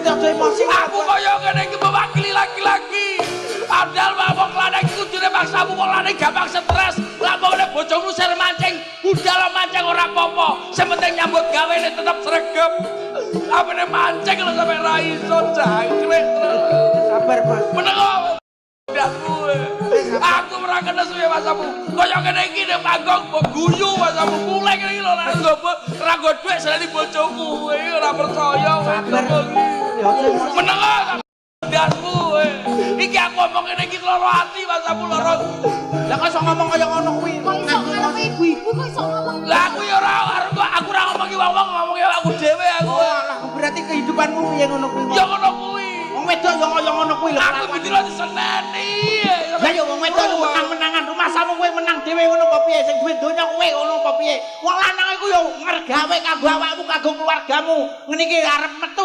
ngerti aja emosi. Aku kaya ngene iki mewakili laki-laki. Padahal wong lanang iku kudune maksamu wong lanang gampang stres. Lah mongone bojomu ser mancing, budal mancing ora apa-apa. Sing penting nyambut gawene tetep sregep. Apane mancing lho sampe ra iso jangkrik. Sabar, Bos. Menengo. Aku ora kena suwe masamu. Kaya ngene iki nek panggung mbok guyu masamu. Mulai ngene iki lho nek nggopo ora nggo dhuwit selani bojoku. Kowe ora percaya. Sabar. Ya aja emosi. Menengo. Dasmu. Iki aku ngomong ngene iki loro ati masamu loro. Lah kok iso ngomong kaya ngono kuwi? Kok iso karo ibu-ibu kok iso ngomong. Lah aku ya ora aku ora ngomongi wong-wong ngomong aku dhewe aku. Oh, alah berarti kehidupanmu piye ngono kuwi? Ya ngono kuwi. Wong wedok yo kaya ngono kuwi lho. Aku ditiro diseneni. Lah yo wong wedok yo menang-menangan rumah samu kowe menang dhewe ngono apa piye? Sing duwe donya kowe ngono apa piye? Wong lanang iku yo ngergawe kanggo awakmu, kanggo keluargamu. Ngene iki arep metu